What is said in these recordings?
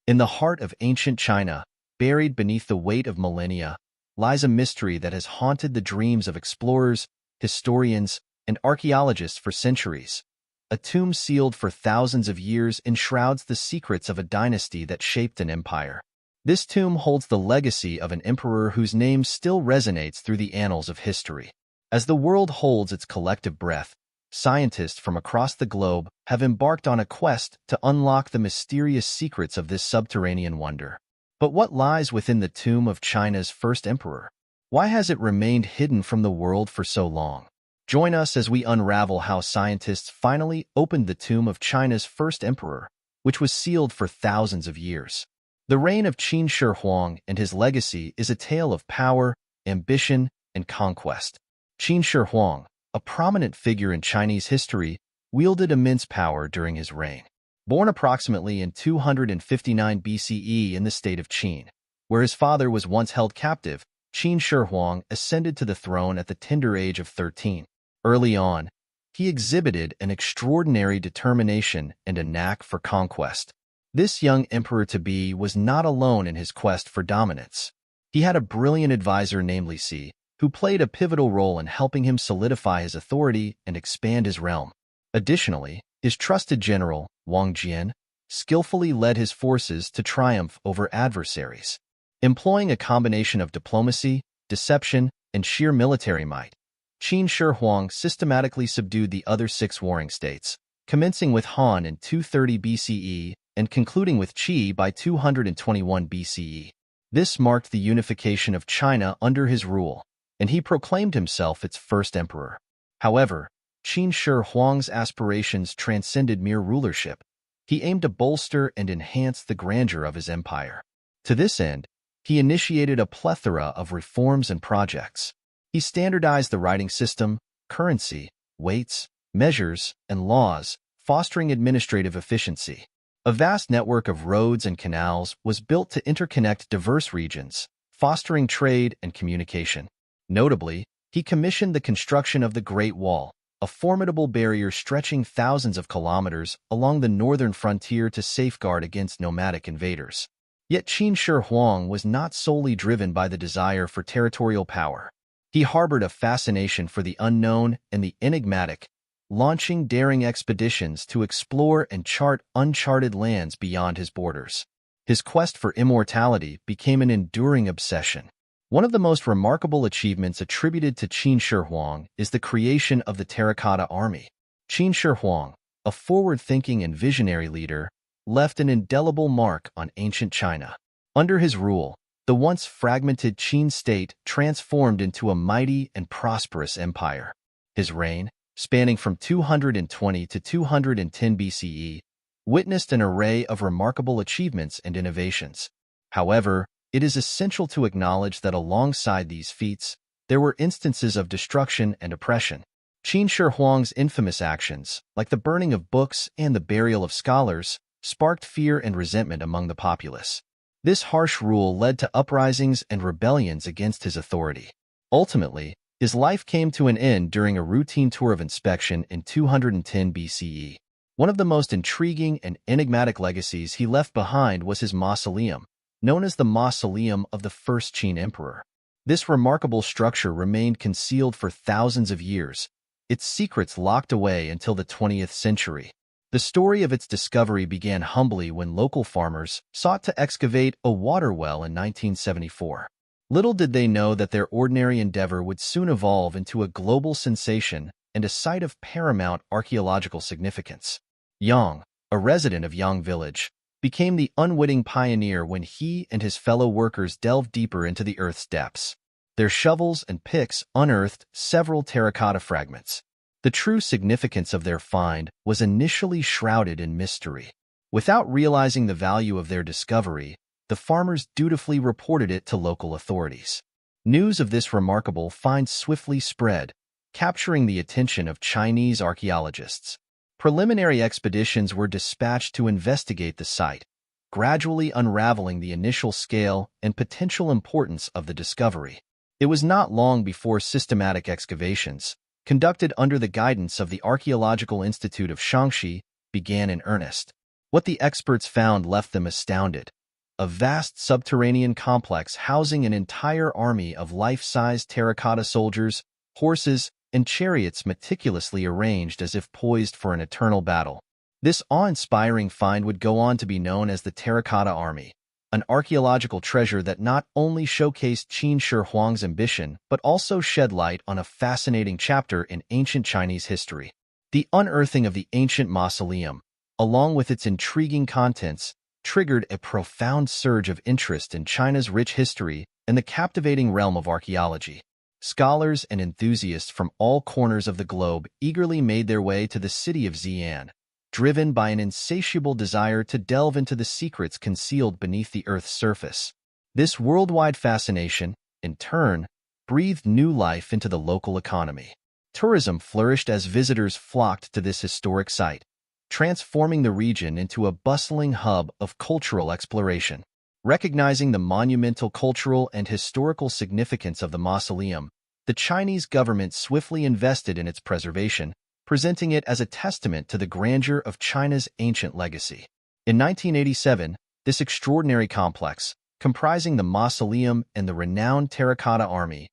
In the heart of ancient China, buried beneath the weight of millennia, lies a mystery that has haunted the dreams of explorers, historians, and archaeologists for centuries. A tomb sealed for thousands of years enshrouds the secrets of a dynasty that shaped an empire. This tomb holds the legacy of an emperor whose name still resonates through the annals of history. As the world holds its collective breath, scientists from across the globe have embarked on a quest to unlock the mysterious secrets of this subterranean wonder. But what lies within the tomb of China's first emperor? Why has it remained hidden from the world for so long? Join us as we unravel how scientists finally opened the tomb of China's first emperor, which was sealed for thousands of years. The reign of Qin Shi Huang and his legacy is a tale of power, ambition, and conquest. Qin Shi Huang, a prominent figure in Chinese history, wielded immense power during his reign. Born approximately in 259 BCE in the state of Qin, where his father was once held captive, Qin Shi Huang ascended to the throne at the tender age of 13. Early on, he exhibited an extraordinary determination and a knack for conquest. This young emperor-to-be was not alone in his quest for dominance. He had a brilliant advisor named Li Si, who played a pivotal role in helping him solidify his authority and expand his realm. Additionally, his trusted general, Wang Jian, skillfully led his forces to triumph over adversaries. Employing a combination of diplomacy, deception, and sheer military might, Qin Shi Huang systematically subdued the other 6 warring states, commencing with Han in 230 BCE and concluding with Qi by 221 BCE. This marked the unification of China under his rule, and he proclaimed himself its first emperor. However, Qin Shi Huang's aspirations transcended mere rulership. He aimed to bolster and enhance the grandeur of his empire. To this end, he initiated a plethora of reforms and projects. He standardized the writing system, currency, weights, measures, and laws, fostering administrative efficiency. A vast network of roads and canals was built to interconnect diverse regions, fostering trade and communication. Notably, he commissioned the construction of the Great Wall, a formidable barrier stretching thousands of kilometers along the northern frontier to safeguard against nomadic invaders. Yet Qin Shi Huang was not solely driven by the desire for territorial power. He harbored a fascination for the unknown and the enigmatic, launching daring expeditions to explore and chart uncharted lands beyond his borders. His quest for immortality became an enduring obsession. One of the most remarkable achievements attributed to Qin Shi Huang is the creation of the Terracotta Army. Qin Shi Huang, a forward-thinking and visionary leader, left an indelible mark on ancient China. Under his rule, the once fragmented Qin state transformed into a mighty and prosperous empire. His reign, spanning from 220 to 210 BCE, witnessed an array of remarkable achievements and innovations. However, it is essential to acknowledge that alongside these feats, there were instances of destruction and oppression. Qin Shi Huang's infamous actions, like the burning of books and the burial of scholars, sparked fear and resentment among the populace. This harsh rule led to uprisings and rebellions against his authority. Ultimately, his life came to an end during a routine tour of inspection in 210 BCE. One of the most intriguing and enigmatic legacies he left behind was his mausoleum, known as the Mausoleum of the First Qin Emperor. This remarkable structure remained concealed for thousands of years, its secrets locked away until the 20th century. The story of its discovery began humbly when local farmers sought to excavate a water well in 1974. Little did they know that their ordinary endeavor would soon evolve into a global sensation and a site of paramount archaeological significance. Yang, a resident of Yang Village, became the unwitting pioneer when he and his fellow workers delved deeper into the Earth's depths. Their shovels and picks unearthed several terracotta fragments. The true significance of their find was initially shrouded in mystery. Without realizing the value of their discovery, the farmers dutifully reported it to local authorities. News of this remarkable find swiftly spread, capturing the attention of Chinese archaeologists. Preliminary expeditions were dispatched to investigate the site, gradually unraveling the initial scale and potential importance of the discovery. It was not long before systematic excavations, conducted under the guidance of the Archaeological Institute of Shaanxi, began in earnest. What the experts found left them astounded. a vast subterranean complex housing an entire army of life-size terracotta soldiers, horses, and chariots meticulously arranged as if poised for an eternal battle. This awe-inspiring find would go on to be known as the Terracotta Army, an archaeological treasure that not only showcased Qin Shi Huang's ambition but also shed light on a fascinating chapter in ancient Chinese history. The unearthing of the ancient mausoleum, along with its intriguing contents, triggered a profound surge of interest in China's rich history and the captivating realm of archaeology. Scholars and enthusiasts from all corners of the globe eagerly made their way to the city of Xi'an, driven by an insatiable desire to delve into the secrets concealed beneath the Earth's surface. This worldwide fascination, in turn, breathed new life into the local economy. Tourism flourished as visitors flocked to this historic site, transforming the region into a bustling hub of cultural exploration. Recognizing the monumental cultural and historical significance of the mausoleum, the Chinese government swiftly invested in its preservation, presenting it as a testament to the grandeur of China's ancient legacy. In 1987, this extraordinary complex, comprising the mausoleum and the renowned Terracotta Army,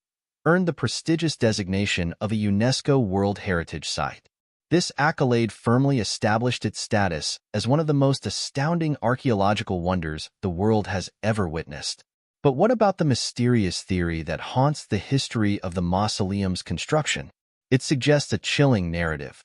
earned the prestigious designation of a UNESCO World Heritage Site. This accolade firmly established its status as one of the most astounding archaeological wonders the world has ever witnessed. But what about the mysterious theory that haunts the history of the mausoleum's construction? It suggests a chilling narrative.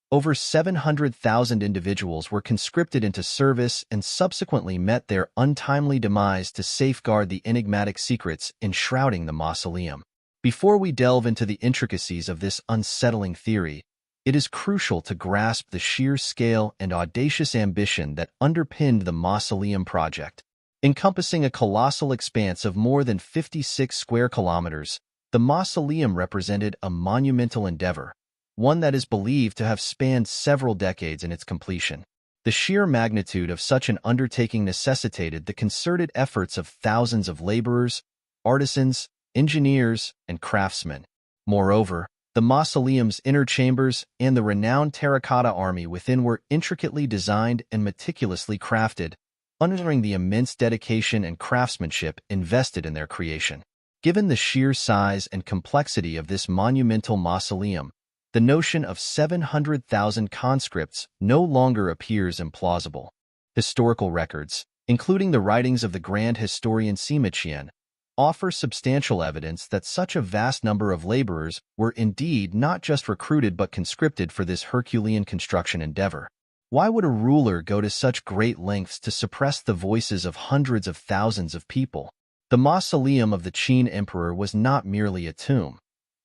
Over 700,000 individuals were conscripted into service and subsequently met their untimely demise to safeguard the enigmatic secrets enshrouding the mausoleum. Before we delve into the intricacies of this unsettling theory, it is crucial to grasp the sheer scale and audacious ambition that underpinned the Mausoleum project. Encompassing a colossal expanse of more than 56 square kilometers, the Mausoleum represented a monumental endeavor, one that is believed to have spanned several decades in its completion. The sheer magnitude of such an undertaking necessitated the concerted efforts of thousands of laborers, artisans, engineers, and craftsmen. Moreover, the mausoleum's inner chambers and the renowned terracotta army within were intricately designed and meticulously crafted, underscoring the immense dedication and craftsmanship invested in their creation. Given the sheer size and complexity of this monumental mausoleum, the notion of 700,000 conscripts no longer appears implausible. Historical records, including the writings of the grand historian Sima Qian, offer substantial evidence that such a vast number of laborers were indeed not just recruited but conscripted for this Herculean construction endeavor. Why would a ruler go to such great lengths to suppress the voices of hundreds of thousands of people? The mausoleum of the Qin emperor was not merely a tomb.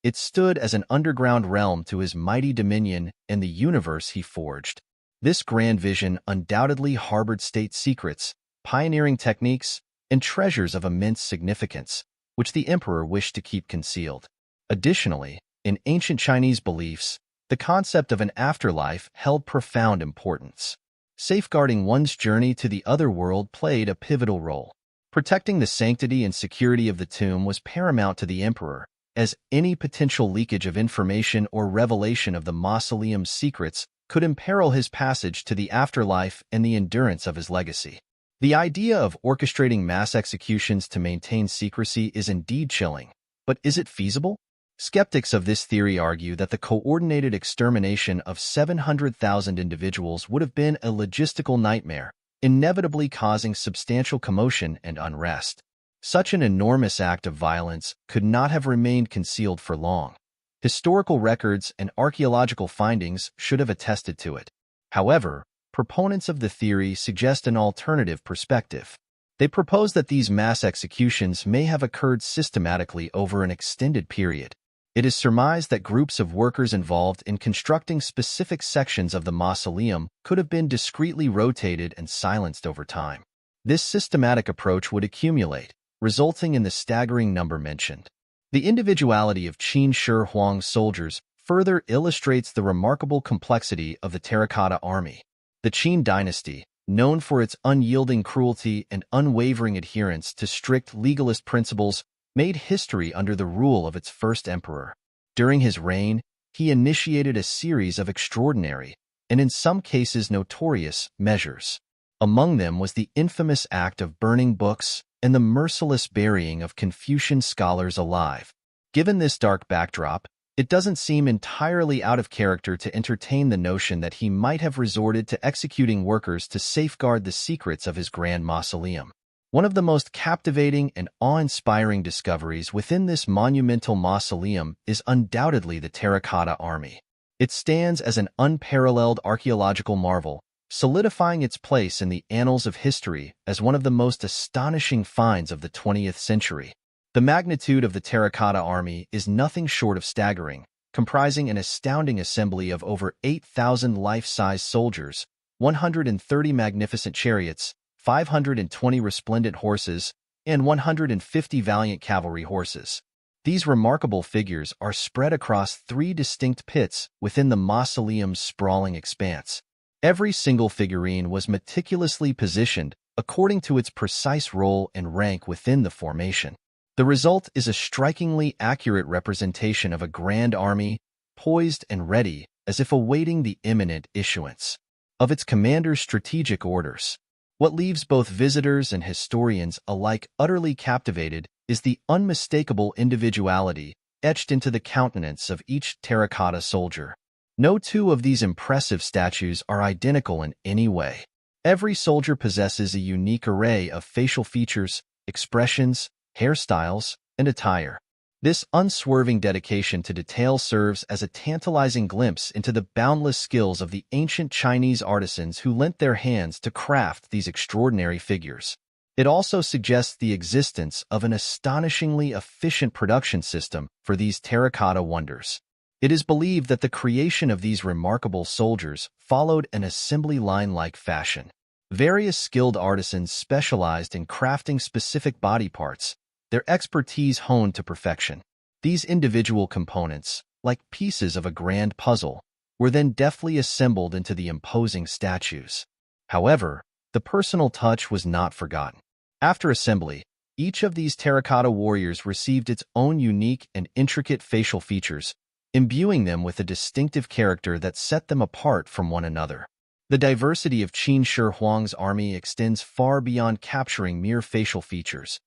It stood as an underground realm to his mighty dominion and the universe he forged. This grand vision undoubtedly harbored state secrets, pioneering techniques, and treasures of immense significance, which the emperor wished to keep concealed. Additionally, in ancient Chinese beliefs, the concept of an afterlife held profound importance. Safeguarding one's journey to the other world played a pivotal role. Protecting the sanctity and security of the tomb was paramount to the emperor, as any potential leakage of information or revelation of the mausoleum's secrets could imperil his passage to the afterlife and the endurance of his legacy. The idea of orchestrating mass executions to maintain secrecy is indeed chilling, but is it feasible? Skeptics of this theory argue that the coordinated extermination of 700,000 individuals would have been a logistical nightmare, inevitably causing substantial commotion and unrest. Such an enormous act of violence could not have remained concealed for long. Historical records and archaeological findings should have attested to it. However, proponents of the theory suggest an alternative perspective. They propose that these mass executions may have occurred systematically over an extended period. It is surmised that groups of workers involved in constructing specific sections of the mausoleum could have been discreetly rotated and silenced over time. This systematic approach would accumulate, resulting in the staggering number mentioned. The individuality of Qin Shi Huang's soldiers further illustrates the remarkable complexity of the Terracotta Army. The Qin dynasty, known for its unyielding cruelty and unwavering adherence to strict legalist principles, made history under the rule of its first emperor. During his reign, he initiated a series of extraordinary, and in some cases notorious, measures. Among them was the infamous act of burning books and the merciless burying of Confucian scholars alive. Given this dark backdrop, it doesn't seem entirely out of character to entertain the notion that he might have resorted to executing workers to safeguard the secrets of his grand mausoleum. One of the most captivating and awe-inspiring discoveries within this monumental mausoleum is undoubtedly the Terracotta Army. It stands as an unparalleled archaeological marvel, solidifying its place in the annals of history as one of the most astonishing finds of the 20th century. The magnitude of the Terracotta Army is nothing short of staggering, comprising an astounding assembly of over 8,000 life-size soldiers, 130 magnificent chariots, 520 resplendent horses, and 150 valiant cavalry horses. These remarkable figures are spread across 3 distinct pits within the mausoleum's sprawling expanse. Every single figurine was meticulously positioned according to its precise role and rank within the formation. The result is a strikingly accurate representation of a grand army, poised and ready as if awaiting the imminent issuance of its commander's strategic orders. What leaves both visitors and historians alike utterly captivated is the unmistakable individuality etched into the countenance of each terracotta soldier. No two of these impressive statues are identical in any way. Every soldier possesses a unique array of facial features, expressions, hairstyles, and attire. This unswerving dedication to detail serves as a tantalizing glimpse into the boundless skills of the ancient Chinese artisans who lent their hands to craft these extraordinary figures. It also suggests the existence of an astonishingly efficient production system for these terracotta wonders. It is believed that the creation of these remarkable soldiers followed an assembly line-like fashion. Various skilled artisans specialized in crafting specific body parts, their expertise honed to perfection. These individual components, like pieces of a grand puzzle, were then deftly assembled into the imposing statues. However, the personal touch was not forgotten. After assembly, each of these terracotta warriors received its own unique and intricate facial features, imbuing them with a distinctive character that set them apart from one another. The diversity of Qin Shi Huang's army extends far beyond capturing mere facial features.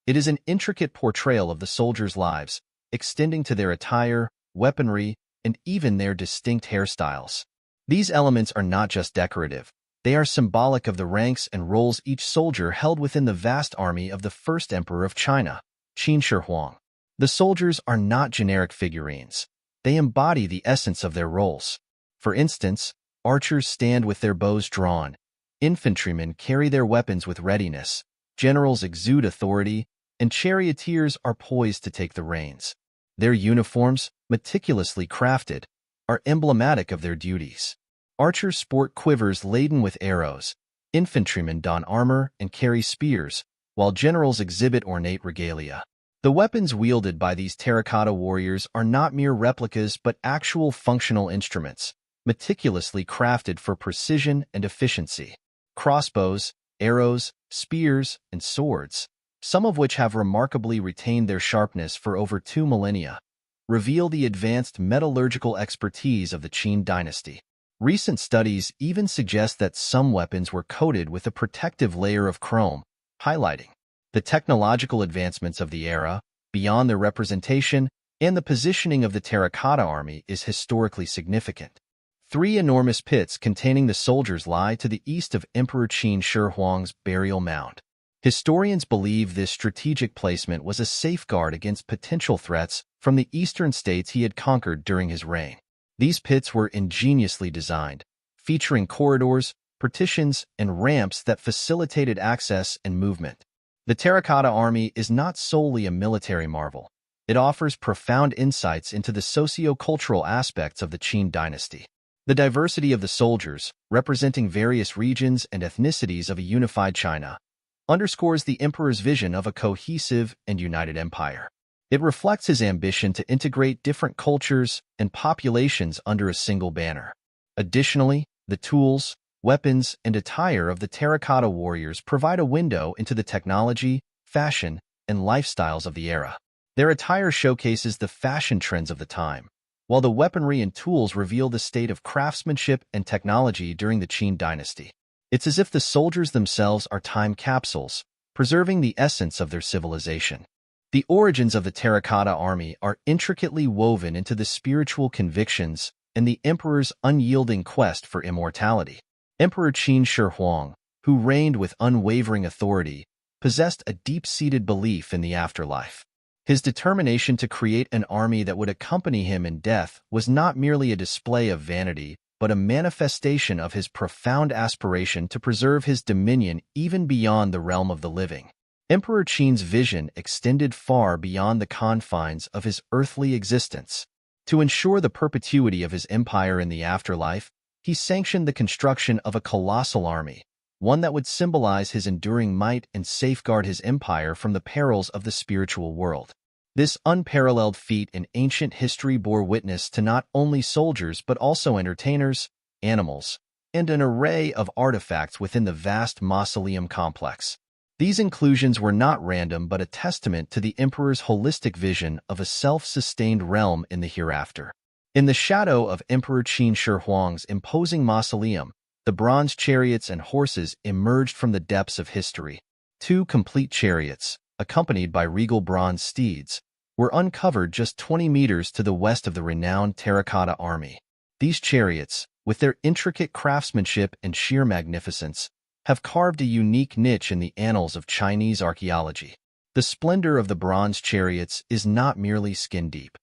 It is an intricate portrayal of the soldiers' lives, extending to their attire, weaponry, and even their distinct hairstyles. These elements are not just decorative. They are symbolic of the ranks and roles each soldier held within the vast army of the first emperor of China, Qin Shi Huang. The soldiers are not generic figurines. They embody the essence of their roles. For instance, archers stand with their bows drawn, infantrymen carry their weapons with readiness, generals exude authority, and charioteers are poised to take the reins. Their uniforms, meticulously crafted, are emblematic of their duties. Archers sport quivers laden with arrows, infantrymen don armor and carry spears, while generals exhibit ornate regalia. The weapons wielded by these terracotta warriors are not mere replicas but actual functional instruments, meticulously crafted for precision and efficiency. Crossbows, arrows, spears, and swords, some of which have remarkably retained their sharpness for over 2 millennia, reveal the advanced metallurgical expertise of the Qin dynasty. Recent studies even suggest that some weapons were coated with a protective layer of chrome, highlighting the technological advancements of the era. Beyond their representation, and the positioning of the terracotta army is historically significant. 3 enormous pits containing the soldiers lie to the east of Emperor Qin Shi Huang's burial mound. Historians believe this strategic placement was a safeguard against potential threats from the eastern states he had conquered during his reign. These pits were ingeniously designed, featuring corridors, partitions, and ramps that facilitated access and movement. The terracotta army is not solely a military marvel. It offers profound insights into the socio-cultural aspects of the Qin dynasty. The diversity of the soldiers, representing various regions and ethnicities of a unified China, underscores the emperor's vision of a cohesive and united empire. It reflects his ambition to integrate different cultures and populations under a single banner. Additionally, the tools, weapons, and attire of the terracotta warriors provide a window into the technology, fashion, and lifestyles of the era. Their attire showcases the fashion trends of the time, while the weaponry and tools reveal the state of craftsmanship and technology during the Qin dynasty. It's as if the soldiers themselves are time capsules, preserving the essence of their civilization. The origins of the Terracotta Army are intricately woven into the spiritual convictions and the emperor's unyielding quest for immortality. Emperor Qin Shi Huang, who reigned with unwavering authority, possessed a deep-seated belief in the afterlife. His determination to create an army that would accompany him in death was not merely a display of vanity, but a manifestation of his profound aspiration to preserve his dominion even beyond the realm of the living. Emperor Qin's vision extended far beyond the confines of his earthly existence. To ensure the perpetuity of his empire in the afterlife, he sanctioned the construction of a colossal army, one that would symbolize his enduring might and safeguard his empire from the perils of the spiritual world. This unparalleled feat in ancient history bore witness to not only soldiers but also entertainers, animals, and an array of artifacts within the vast mausoleum complex. These inclusions were not random but a testament to the emperor's holistic vision of a self-sustained realm in the hereafter. In the shadow of Emperor Qin Shi Huang's imposing mausoleum, the bronze chariots and horses emerged from the depths of history. Two complete chariots, accompanied by regal bronze steeds, were uncovered just 20 meters to the west of the renowned Terracotta Army. These chariots, with their intricate craftsmanship and sheer magnificence, have carved a unique niche in the annals of Chinese archaeology. The splendor of the bronze chariots is not merely skin-deep.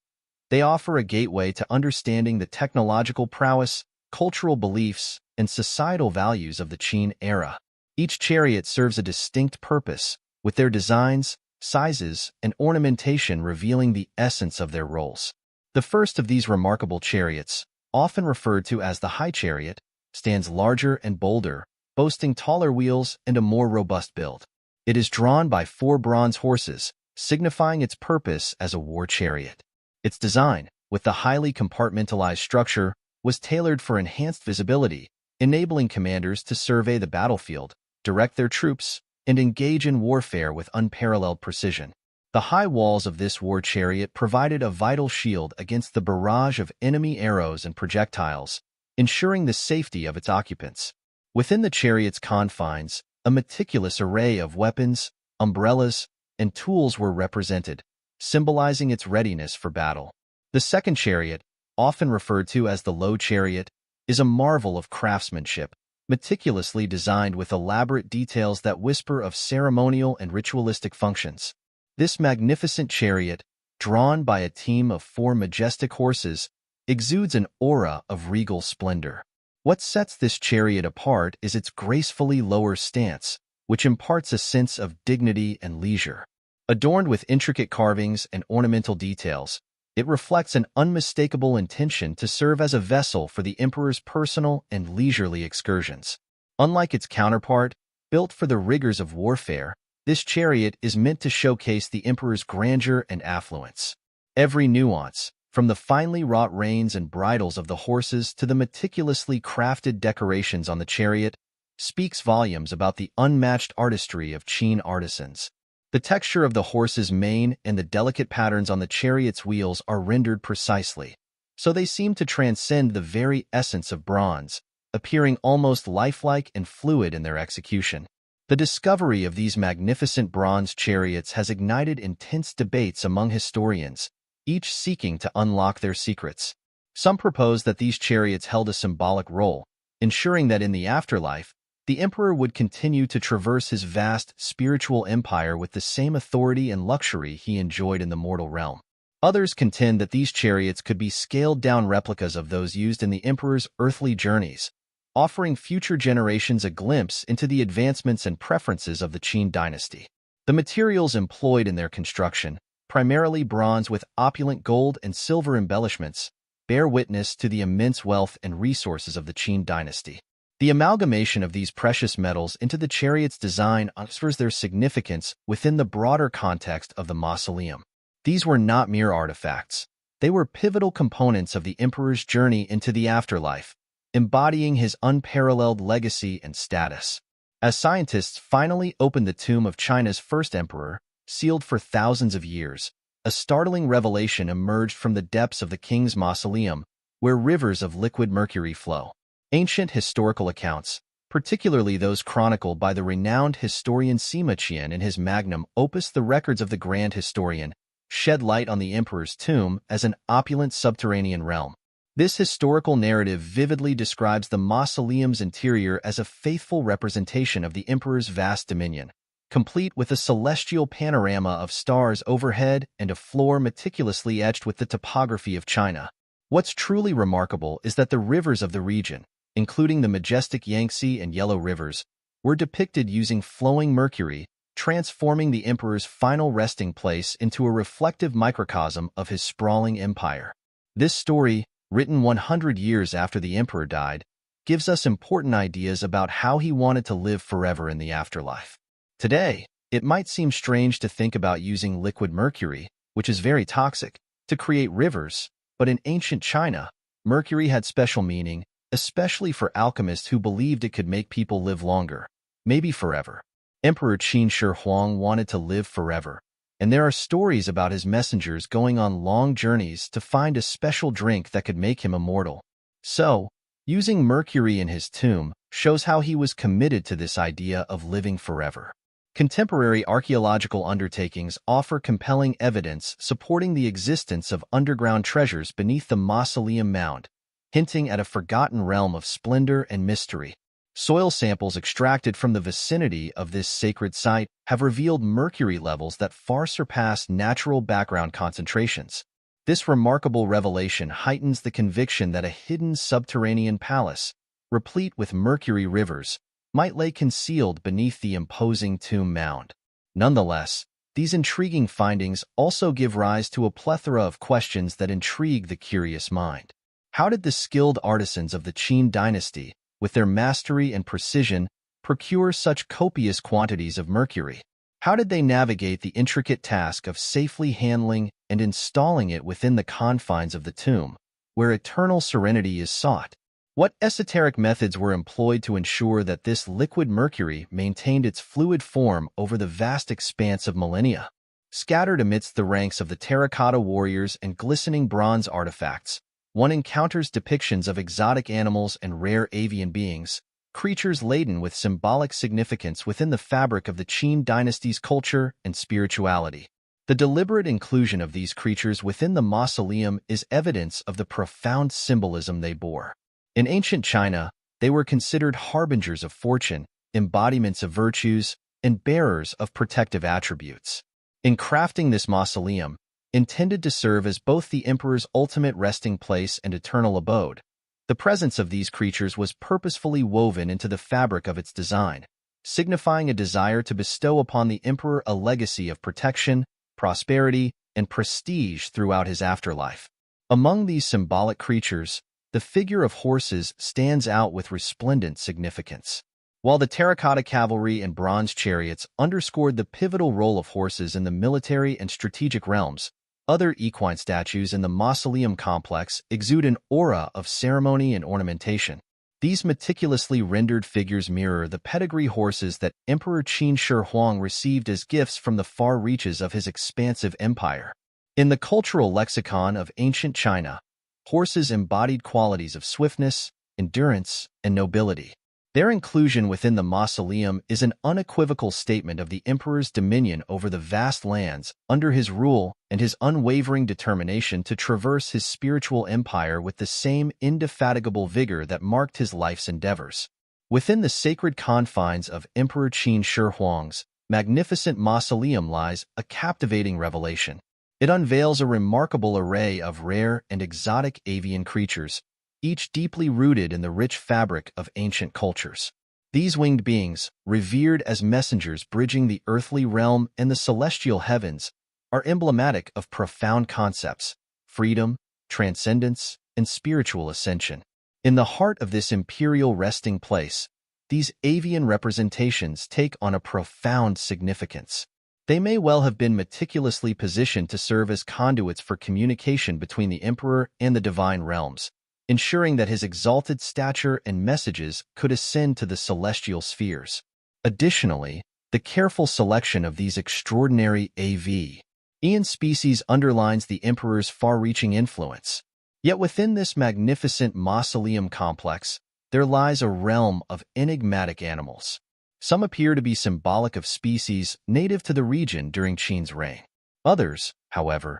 They offer a gateway to understanding the technological prowess, cultural beliefs, and societal values of the Qin era. Each chariot serves a distinct purpose, with their designs, sizes, and ornamentation revealing the essence of their roles. The first of these remarkable chariots, often referred to as the High Chariot, stands larger and bolder, boasting taller wheels and a more robust build. It is drawn by 4 bronze horses, signifying its purpose as a war chariot. Its design, with the highly compartmentalized structure, was tailored for enhanced visibility, enabling commanders to survey the battlefield, direct their troops, and engage in warfare with unparalleled precision. The high walls of this war chariot provided a vital shield against the barrage of enemy arrows and projectiles, ensuring the safety of its occupants. Within the chariot's confines, a meticulous array of weapons, umbrellas, and tools were represented, symbolizing its readiness for battle. The second chariot, often referred to as the Low Chariot, is a marvel of craftsmanship, meticulously designed with elaborate details that whisper of ceremonial and ritualistic functions. This magnificent chariot, drawn by a team of 4 majestic horses, exudes an aura of regal splendor. What sets this chariot apart is its gracefully lower stance, which imparts a sense of dignity and leisure. Adorned with intricate carvings and ornamental details, it reflects an unmistakable intention to serve as a vessel for the emperor's personal and leisurely excursions. Unlike its counterpart, built for the rigors of warfare, this chariot is meant to showcase the emperor's grandeur and affluence. Every nuance, from the finely wrought reins and bridles of the horses to the meticulously crafted decorations on the chariot, speaks volumes about the unmatched artistry of Qin artisans. The texture of the horse's mane and the delicate patterns on the chariot's wheels are rendered precisely, so they seem to transcend the very essence of bronze, appearing almost lifelike and fluid in their execution. The discovery of these magnificent bronze chariots has ignited intense debates among historians, each seeking to unlock their secrets. Some propose that these chariots held a symbolic role, ensuring that in the afterlife, the emperor would continue to traverse his vast spiritual empire with the same authority and luxury he enjoyed in the mortal realm. Others contend that these chariots could be scaled-down replicas of those used in the emperor's earthly journeys, offering future generations a glimpse into the advancements and preferences of the Qin dynasty. The materials employed in their construction, primarily bronze with opulent gold and silver embellishments, bear witness to the immense wealth and resources of the Qin dynasty. The amalgamation of these precious metals into the chariot's design underscores their significance within the broader context of the mausoleum. These were not mere artifacts. They were pivotal components of the emperor's journey into the afterlife, embodying his unparalleled legacy and status. As scientists finally opened the tomb of China's first emperor, sealed for thousands of years, a startling revelation emerged from the depths of the king's mausoleum, where rivers of liquid mercury flow. Ancient historical accounts, particularly those chronicled by the renowned historian Sima Qian in his magnum opus The Records of the Grand Historian, shed light on the emperor's tomb as an opulent subterranean realm. This historical narrative vividly describes the mausoleum's interior as a faithful representation of the emperor's vast dominion, complete with a celestial panorama of stars overhead and a floor meticulously etched with the topography of China. What's truly remarkable is that the rivers of the region, including the majestic Yangtze and Yellow rivers, were depicted using flowing mercury, transforming the emperor's final resting place into a reflective microcosm of his sprawling empire. This story, written 100 years after the emperor died, gives us important ideas about how he wanted to live forever in the afterlife. Today, it might seem strange to think about using liquid mercury, which is very toxic, to create rivers, but in ancient China, mercury had special meaning, especially for alchemists who believed it could make people live longer, maybe forever. Emperor Qin Shi Huang wanted to live forever, and there are stories about his messengers going on long journeys to find a special drink that could make him immortal. So, using mercury in his tomb shows how he was committed to this idea of living forever. Contemporary archaeological undertakings offer compelling evidence supporting the existence of underground treasures beneath the mausoleum mound, hinting at a forgotten realm of splendor and mystery. Soil samples extracted from the vicinity of this sacred site have revealed mercury levels that far surpass natural background concentrations. This remarkable revelation heightens the conviction that a hidden subterranean palace, replete with mercury rivers, might lay concealed beneath the imposing tomb mound. Nonetheless, these intriguing findings also give rise to a plethora of questions that intrigue the curious mind. How did the skilled artisans of the Qin dynasty, with their mastery and precision, procure such copious quantities of mercury? How did they navigate the intricate task of safely handling and installing it within the confines of the tomb, where eternal serenity is sought? What esoteric methods were employed to ensure that this liquid mercury maintained its fluid form over the vast expanse of millennia? Scattered amidst the ranks of the terracotta warriors and glistening bronze artifacts, one encounters depictions of exotic animals and rare avian beings, creatures laden with symbolic significance within the fabric of the Qin dynasty's culture and spirituality. The deliberate inclusion of these creatures within the mausoleum is evidence of the profound symbolism they bore. In ancient China, they were considered harbingers of fortune, embodiments of virtues, and bearers of protective attributes. In crafting this mausoleum, intended to serve as both the emperor's ultimate resting place and eternal abode, the presence of these creatures was purposefully woven into the fabric of its design, signifying a desire to bestow upon the emperor a legacy of protection, prosperity, and prestige throughout his afterlife. Among these symbolic creatures, the figure of horses stands out with resplendent significance. While the terracotta cavalry and bronze chariots underscored the pivotal role of horses in the military and strategic realms, other equine statues in the mausoleum complex exude an aura of ceremony and ornamentation. These meticulously rendered figures mirror the pedigree horses that Emperor Qin Shi Huang received as gifts from the far reaches of his expansive empire. In the cultural lexicon of ancient China, horses embodied qualities of swiftness, endurance, and nobility. Their inclusion within the mausoleum is an unequivocal statement of the emperor's dominion over the vast lands under his rule and his unwavering determination to traverse his spiritual empire with the same indefatigable vigor that marked his life's endeavors. Within the sacred confines of Emperor Qin Shi Huang's magnificent mausoleum lies a captivating revelation. It unveils a remarkable array of rare and exotic avian creatures, each deeply rooted in the rich fabric of ancient cultures. These winged beings, revered as messengers bridging the earthly realm and the celestial heavens, are emblematic of profound concepts: freedom, transcendence, and spiritual ascension. In the heart of this imperial resting place, these avian representations take on a profound significance. They may well have been meticulously positioned to serve as conduits for communication between the emperor and the divine realms, ensuring that his exalted stature and messages could ascend to the celestial spheres. Additionally, the careful selection of these extraordinary avian species underlines the emperor's far-reaching influence. Yet within this magnificent mausoleum complex, there lies a realm of enigmatic animals. Some appear to be symbolic of species native to the region during Qin's reign. Others, however,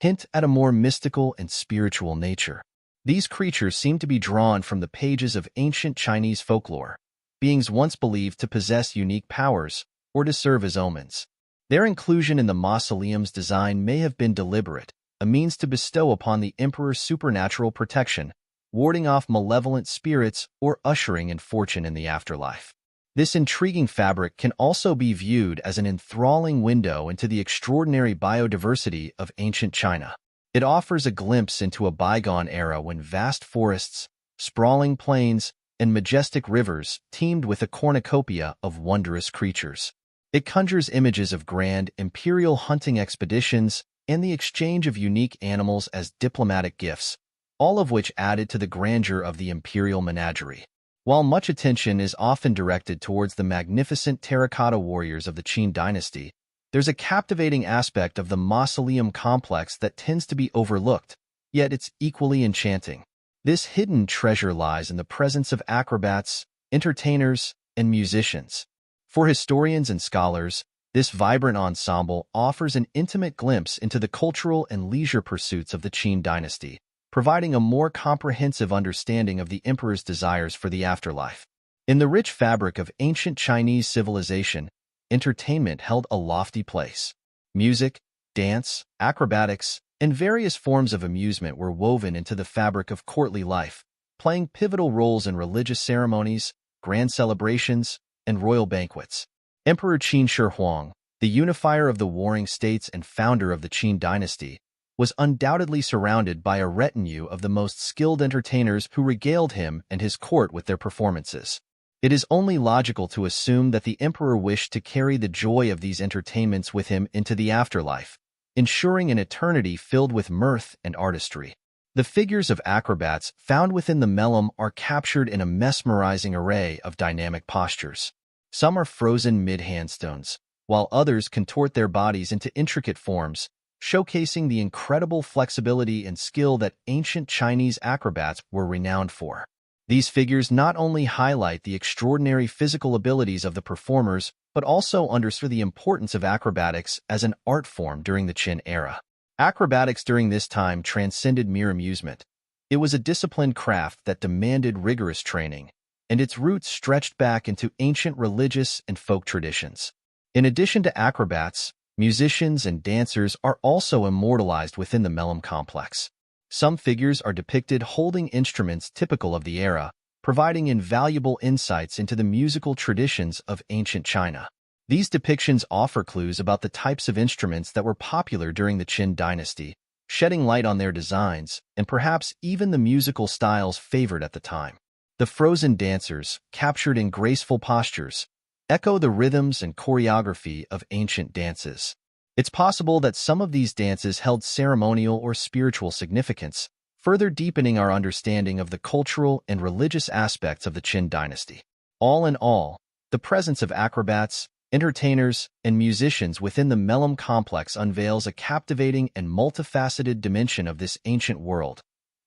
hint at a more mystical and spiritual nature. These creatures seem to be drawn from the pages of ancient Chinese folklore, beings once believed to possess unique powers or to serve as omens. Their inclusion in the mausoleum's design may have been deliberate, a means to bestow upon the emperor's supernatural protection, warding off malevolent spirits or ushering in fortune in the afterlife. This intriguing fabric can also be viewed as an enthralling window into the extraordinary biodiversity of ancient China. It offers a glimpse into a bygone era when vast forests, sprawling plains, and majestic rivers teemed with a cornucopia of wondrous creatures. It conjures images of grand imperial hunting expeditions and the exchange of unique animals as diplomatic gifts, all of which added to the grandeur of the imperial menagerie. While much attention is often directed towards the magnificent terracotta warriors of the Qin dynasty, there's a captivating aspect of the mausoleum complex that tends to be overlooked, yet it's equally enchanting. This hidden treasure lies in the presence of acrobats, entertainers, and musicians. For historians and scholars, this vibrant ensemble offers an intimate glimpse into the cultural and leisure pursuits of the Qin dynasty, providing a more comprehensive understanding of the emperor's desires for the afterlife. In the rich fabric of ancient Chinese civilization, entertainment held a lofty place. Music, dance, acrobatics, and various forms of amusement were woven into the fabric of courtly life, playing pivotal roles in religious ceremonies, grand celebrations, and royal banquets. Emperor Qin Shi Huang, the unifier of the warring states and founder of the Qin dynasty, was undoubtedly surrounded by a retinue of the most skilled entertainers who regaled him and his court with their performances. It is only logical to assume that the emperor wished to carry the joy of these entertainments with him into the afterlife, ensuring an eternity filled with mirth and artistry. The figures of acrobats found within the melem are captured in a mesmerizing array of dynamic postures. Some are frozen mid-handstands, while others contort their bodies into intricate forms, showcasing the incredible flexibility and skill that ancient Chinese acrobats were renowned for. These figures not only highlight the extraordinary physical abilities of the performers, but also underscore the importance of acrobatics as an art form during the Qin era. Acrobatics during this time transcended mere amusement. It was a disciplined craft that demanded rigorous training, and its roots stretched back into ancient religious and folk traditions. In addition to acrobats, musicians and dancers are also immortalized within the melem complex. Some figures are depicted holding instruments typical of the era, providing invaluable insights into the musical traditions of ancient China. These depictions offer clues about the types of instruments that were popular during the Qin dynasty, shedding light on their designs and perhaps even the musical styles favored at the time. The frozen dancers, captured in graceful postures, echo the rhythms and choreography of ancient dances. It's possible that some of these dances held ceremonial or spiritual significance, further deepening our understanding of the cultural and religious aspects of the Qin dynasty. All in all, the presence of acrobats, entertainers, and musicians within the melem complex unveils a captivating and multifaceted dimension of this ancient world,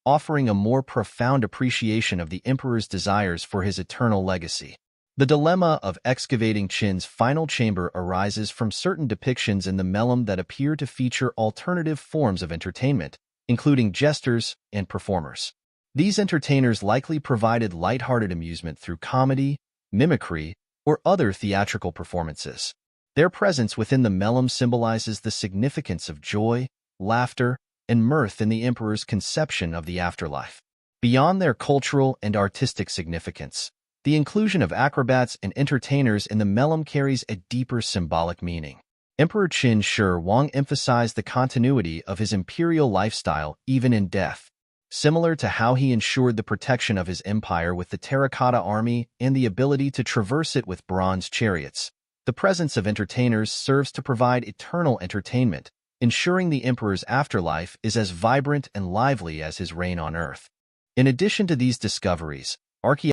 offering a more profound appreciation of the emperor's desires for his eternal legacy. The dilemma of excavating Qin's final chamber arises from certain depictions in the melem that appear to feature alternative forms of entertainment, including jesters and performers. These entertainers likely provided lighthearted amusement through comedy, mimicry, or other theatrical performances. Their presence within the melem symbolizes the significance of joy, laughter, and mirth in the emperor's conception of the afterlife. Beyond their cultural and artistic significance, the inclusion of acrobats and entertainers in the melem carries a deeper symbolic meaning. Emperor Qin Shi Huang emphasized the continuity of his imperial lifestyle even in death. Similar to how he ensured the protection of his empire with the terracotta army and the ability to traverse it with bronze chariots, the presence of entertainers serves to provide eternal entertainment, ensuring the emperor's afterlife is as vibrant and lively as his reign on earth. In addition to these discoveries, archaeologists